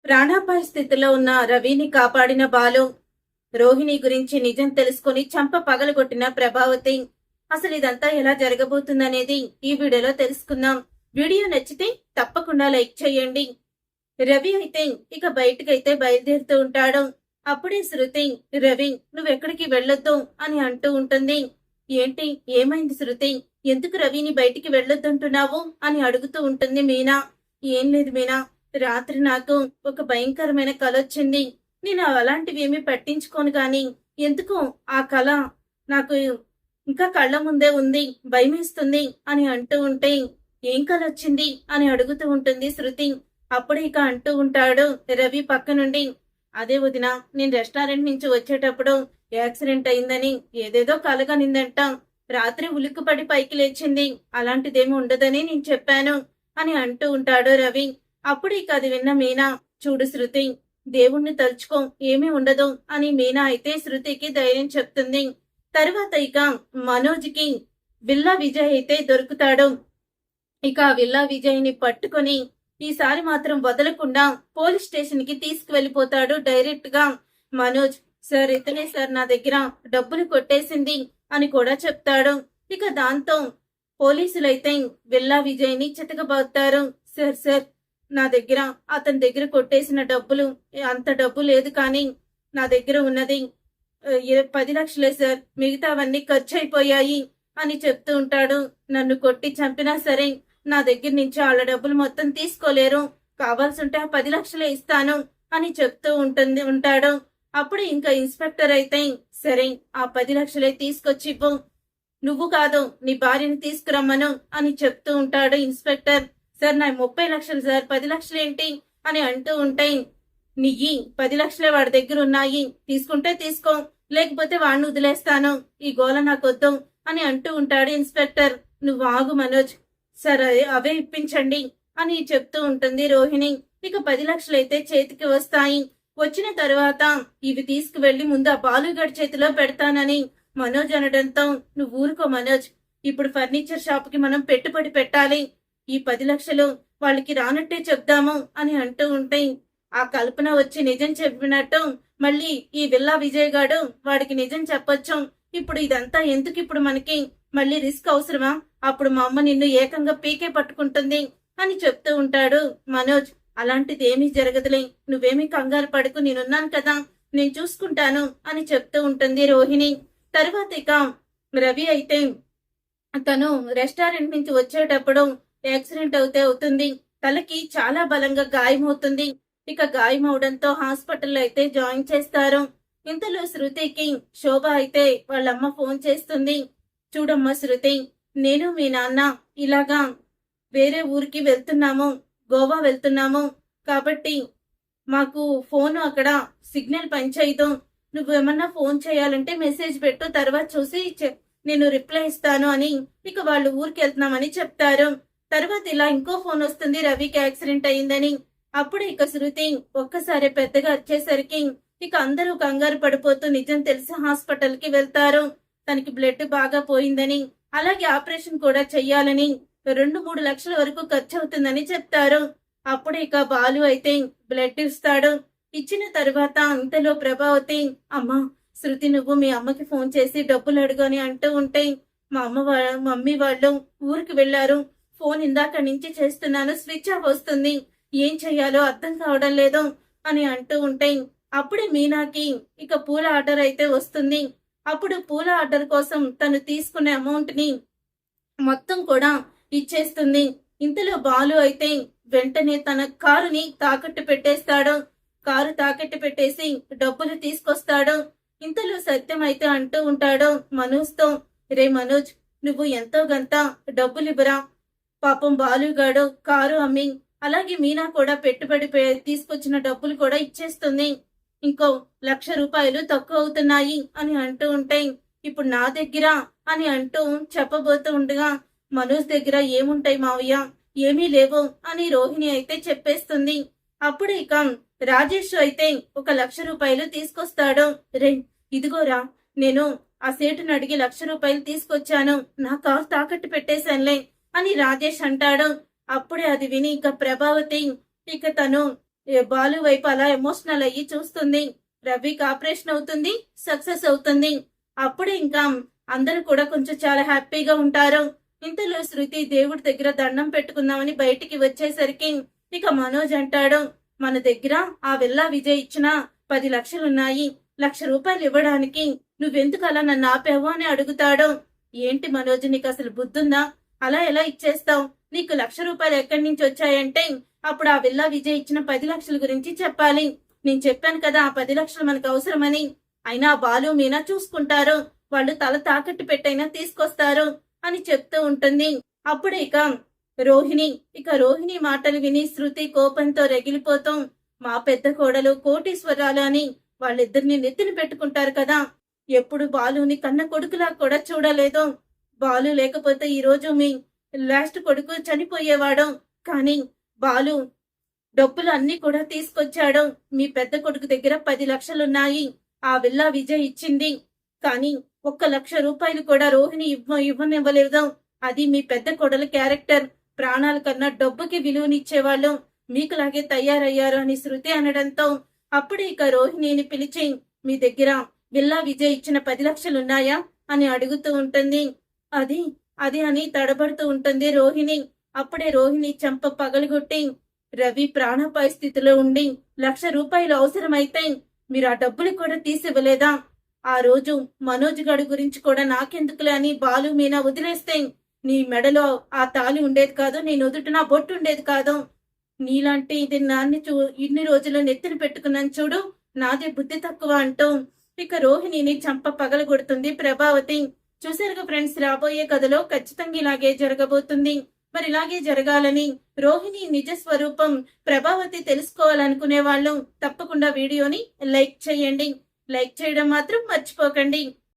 ప్రాణాపాయ స్థితిలో ఉన్న రవిని కాపాడిన బాలు, రోహిణి గురించి నిజం తెలుసుకుని చంప పగలగొట్టిన ప్రభావతి. అసలు ఇదంతా ఎలా జరగబోతుందనేది ఈ వీడియోలో తెలుసుకుందాం. వీడియో నచ్చితే తప్పకుండా లైక్ చేయండి. రవి అయితే ఇక బయటకైతే బయలుదేరుతూ ఉంటాడు. అప్పుడే శృతి, రవి నువ్వెక్కడికి వెళ్ళొద్దు అని అంటూ ఉంటుంది. ఏంటి, ఏమైంది శృతి, ఎందుకు రవిని బయటికి వెళ్ళొద్దంటున్నావు అని అడుగుతూ ఉంటుంది మీనా. ఏం లేదు మీనా, రాత్రి నాకు ఒక భయంకరమైన కల వచ్చింది. నేను అలాంటివి ఏమీ పట్టించుకోను గాని ఎందుకు ఆ కళ నాకు ఇంకా కళ్ళ ముందే ఉంది, భయమేస్తుంది అని అంటూ ఉంటే ఏం కల వచ్చింది అని అడుగుతూ ఉంటుంది శృతి. అప్పుడు ఇక అంటూ ఉంటాడు రవి పక్క నుండి, అదే వదిన, నేను రెస్టారెంట్ నుంచి వచ్చేటప్పుడు యాక్సిడెంట్ అయిందని ఏదేదో కలగనిందంట. రాత్రి ఉలిక్కుపడి పైకి లేచింది, అలాంటిదేమీ ఉండదని నేను చెప్పాను అని అంటూ ఉంటాడు రవి. అప్పుడు ఇక అది విన్న మీనా, చూడు శృతి, దేవుణ్ణి తలుచుకో, ఏమీ ఉండదు అని మీనా అయితే శృతికి ధైర్యం చెప్తుంది. తరువాత ఇక మనోజ్కి విల్లా విజయ్ అయితే దొరుకుతాడు. ఇక విల్లా విజయ్ ని పట్టుకొని ఈసారి మాత్రం వదలకుండా పోలీస్ స్టేషన్ కి తీసుకువెళ్ళిపోతాడు డైరెక్ట్ గా. మనోజ్, సార్ ఇతనే సార్ నా దగ్గర డబ్బులు కొట్టేసింది అని కూడా చెప్తాడు. ఇక దాంతో పోలీసులైతే విల్లా విజయ్ ని చితకబోతారు. సార్ సార్, నా దగ్గర అతని దగ్గర కొట్టేసిన డబ్బులు అంత డబ్బు లేదు, కానీ నా దగ్గర ఉన్నది 10 లక్షలే సార్, మిగతావన్నీ ఖర్చు అయిపోయాయి అని చెప్తూ ఉంటాడు. నన్ను కొట్టి చంపినా సరే నా దగ్గర నుంచి వాళ్ళ డబ్బులు మొత్తం తీసుకోలేరు, కావాల్సింటే ఆ 10 లక్షలే ఇస్తాను అని చెప్తూ ఉంటాడు. అప్పుడు ఇంకా ఇన్స్పెక్టర్ అయితే, సరే ఆ 10 లక్షలే తీసుకొచ్చి ఇవ్వు, నువ్వు కాదు నీ భార్యని తీసుకురమ్మను అని చెప్తూ ఉంటాడు ఇన్స్పెక్టర్. సార్ నా 30 లక్షలు సార్, 10 లక్షలు ఏంటి అని అంటూ ఉంటాయి. నీయి 10 లక్షలే వాడి దగ్గర ఉన్నాయి, తీసుకుంటే తీసుకో, లేకపోతే వాడిని వదిలేస్తాను, ఈ గోల నాకొద్దు అని అంటూ ఉంటాడు ఇన్స్పెక్టర్. నువ్వు ఆగు మనోజ్, సరే అవే ఇప్పించండి అని చెప్తూ ఉంటుంది రోహిణి. ఇక 10 లక్షలు అయితే చేతికి వస్తాయి. వచ్చిన తర్వాత ఇవి తీసుకువెళ్లి ముందు ఆ బాలుగడి చేతిలో పెడతానని మనోజ్ అనడంతో, నువ్వు ఊరుకో మనోజ్, ఇప్పుడు ఫర్నిచర్ షాప్ కి మనం పెట్టుబడి పెట్టాలి, ఈ 10 లక్షలు వాళ్ళకి రానట్టే చెప్దాము అని అంటూ ఉంటే ఆ కల్పన వచ్చి నిజం చెప్పినట్టు మళ్ళీ ఈ విల్లా విజయ్ గాడు వాడికి నిజం చెప్పొచ్చు. ఇప్పుడు ఇదంతా ఎందుకు, ఇప్పుడు మనకి మళ్ళీ రిస్క్ అవసరమా, అప్పుడు మా అమ్మ నిన్ను ఏకంగా పీకే పట్టుకుంటుంది అని చెప్తూ ఉంటాడు మనోజ్. అలాంటిది ఏమీ జరగదులే, నువ్వేమీ కంగారు పడుకు, నేనున్నాను కదా, నేను చూసుకుంటాను అని చెప్తూ ఉంటుంది రోహిణి. తర్వాత ఇక రవి అయితే తను రెస్టారెంట్ నుంచి వచ్చేటప్పుడు యాక్సిడెంట్ అవుతుంది, తలకి చాలా బలంగా గాయమవుతుంది. ఇక గాయం అవడంతో హాస్పిటల్లో అయితే జాయిన్ చేస్తారు. ఇంతలో శృతికి శోభ అయితే వాళ్ళమ్మ ఫోన్ చేస్తుంది. చూడమ్మా శృతి, నేను మీ నాన్న ఇలాగా వేరే ఊరికి వెళ్తున్నాము, గోవా వెళ్తున్నాము, కాబట్టి మాకు ఫోన్ అక్కడ సిగ్నల్ పనిచేయదు, నువ్వేమన్నా ఫోన్ చేయాలంటే మెసేజ్ పెట్టు, తర్వాత చూసి నేను రిప్లై ఇస్తాను అని ఇక వాళ్ళు ఊరికి వెళ్తున్నామని చెప్తారు. తర్వాత ఇలా ఇంకో ఫోన్ వస్తుంది, రవికి యాక్సిడెంట్ అయిందని. అప్పుడు ఇక శృతి ఒక్కసారి పెద్దగా వచ్చేసరికి ఇక అందరూ కంగారు పడిపోతూ నిజం తెలిసి హాస్పిటల్ కి వెళ్తారు. తనకి బ్లడ్ బాగా పోయిందని, అలాగే ఆపరేషన్ కూడా చెయ్యాలని, 2-3 లక్షల వరకు ఖర్చు అవుతుందని చెప్తారు. అప్పుడు ఇక బాలు అయితే బ్లడ్ ఇస్తాడు. ఇచ్చిన తర్వాత ఇంతలో ప్రభావతి, అమ్మా శృతి, నువ్వు మీ అమ్మకి ఫోన్ చేసి డబ్బులు అడుగు అని అంటూ ఉంటే, మా మమ్మీ వాళ్ళు ఊరికి వెళ్లారు, ఫోన్ ఇందాక నుంచి చేస్తున్నాను, స్విచ్ ఆఫ్ వస్తుంది, ఏం చెయ్యాలో అర్థం కావడం లేదు అని అంటూ ఉంటే అప్పుడే మీనాకి ఇక పూల ఆర్డర్ అయితే వస్తుంది. అప్పుడు పూల ఆర్డర్ కోసం తను తీసుకునే అమౌంట్ ని మొత్తం కూడా ఇచ్చేస్తుంది. ఇంతలో బాలు అయితే వెంటనే తన కారుని తాకట్టు పెట్టేస్తాడు. కారు తాకట్టు పెట్టేసి డబ్బులు తీసుకొస్తాడు. ఇంతలో సత్యం అయితే అంటూ ఉంటాడు మనోజ్తో, రే మనోజ్, నువ్వు ఎంతో గంత డబ్బులు ఇవ్వరా, పాపం బాలుగాడు కారు అమ్మి అలాగే మీనా కూడా పెట్టుబడి తీసుకొచ్చిన డబ్బులు కూడా ఇచ్చేస్తుంది, ఇంకో 1,00,000 రూపాయలు తక్కువ అవుతున్నాయి అని అంటూ ఉంటే, ఇప్పుడు నా దగ్గర అని అంటూ చెప్పబోతూ ఉండగా, మనోజ్ దగ్గర ఏముంటాయి మావయ్య, ఏమీ లేవు అని రోహిణి అయితే చెప్పేస్తుంది. అప్పుడు ఇక రాజేష్ అయితే ఒక 1,00,000 రూపాయలు తీసుకొస్తాడు. రే ఇదిగోరా, నేను ఆ సేటును అడిగి 1,00,000 రూపాయలు తీసుకొచ్చాను, నా కారు తాకట్టు పెట్టేశానులే అని రాజేష్ అంటాడు. అప్పుడే అది విని ఇక ప్రభావతి ఇక తను బాలు వైపు అలా ఎమోషనల్ అయ్యి చూస్తుంది. రవికి ఆపరేషన్ అవుతుంది, సక్సెస్ అవుతుంది. అప్పుడే ఇంకా అందరూ కూడా కొంచెం చాలా హ్యాపీగా ఉంటారు. ఇంతలో శృతి దేవుడి దగ్గర దండం పెట్టుకుందామని బయటికి వచ్చేసరికి ఇక మనోజ్ అంటాడు, మన దగ్గర ఆ విల్లా విజయ్ ఇచ్చిన 10 లక్షలున్నాయి, ₹1,00,000 ఇవ్వడానికి నువ్వెందుకు అలా నన్ను ఆపావు అని అడుగుతాడు. ఏంటి మనోజ్, నీకు అసలు బుద్ధుందా? అలా ఎలా ఇచ్చేస్తావు? నీకు ₹1,00,000 ఎక్కడి నుంచి వచ్చాయంటే అప్పుడు ఆ విల్లా విజయ్ ఇచ్చిన 10 లక్షల గురించి చెప్పాలి. నేను చెప్పాను కదా ఆ 10 లక్షలు మనకు అవసరమని. అయినా బాలు మీనా చూసుకుంటారు, వాళ్ళు తల తాకట్టు పెట్టైనా తీసుకొస్తారు అని చెప్తూ ఉంటుంది. అప్పుడు రోహిణి మాటలు విని శృతి కోపంతో రగిలిపోతూ, మా పెద్ద కోడలు కోటీశ్వరాలు అని వాళ్ళిద్దరిని నెత్తిన పెట్టుకుంటారు కదా, ఎప్పుడు బాలుని కన్న కొడుకులా కూడా చూడలేదు. బాలు లేకపోతే ఈ రోజు మీ లాస్ట్ కొడుకు చనిపోయేవాడు. కానీ బాలు డబ్బులు అన్ని కూడా తీసుకొచ్చాడు. మీ పెద్ద కొడుకు దగ్గర 10 లక్షలున్నాయి. ఆ విల్లా విజయ్ ఇచ్చింది. కానీ ₹1,00,000 కూడా రోహిణి ఇవ్వనివ్వలేదు. అది మీ పెద్ద కొడల క్యారెక్టర్. ప్రాణాల కన్నా డబ్బుకి విలువనిచ్చేవాళ్ళు మీకులాగే తయారయ్యారు అని శృతి అనడంతో అప్పుడు ఇక రోహిణిని పిలిచి, మీ దగ్గర విల్లా విజయ్ ఇచ్చిన 10 లక్షలున్నాయా అని అడుగుతూ ఉంటుంది. అది అది అని తడబడుతూ ఉంటుంది రోహిణి. అప్పుడే రోహిణి చెంప పగలగొట్టి, రవి ప్రాణాపాయ స్థితిలో ఉండి ₹1,00,000 అవసరమైతే మీరు ఆ డబ్బులు కూడా తీసివ్వలేదా? ఆ రోజు మనోజ్ గడు గురించి కూడా నాకెందుకులే అని బాలు మీనా వదిలేస్తే నీ మెడలో ఆ తాళి ఉండేది కాదు, నీ నుదుట నా బొట్టు ఉండేది కాదు. నీలాంటి ఇది నాన్ని ఇన్ని రోజులు నెత్తిన పెట్టుకున్నాను చూడు, నాదే బుద్ధి తక్కువ అంటూ ఇక రోహిణిని చంప పగలగొడుతుంది ప్రభావతి. చూసారుగా ఫ్రెండ్స్, రాబోయే కథలో ఖచ్చితంగా ఇలాగే జరగబోతుంది. మరి ఇలాగే జరగాలని రోహిణి నిజ స్వరూపం ప్రభావతి తెలుసుకోవాలనుకునే వాళ్ళు తప్పకుండా వీడియోని లైక్ చేయండి. లైక్ చేయడం మాత్రం మర్చిపోకండి.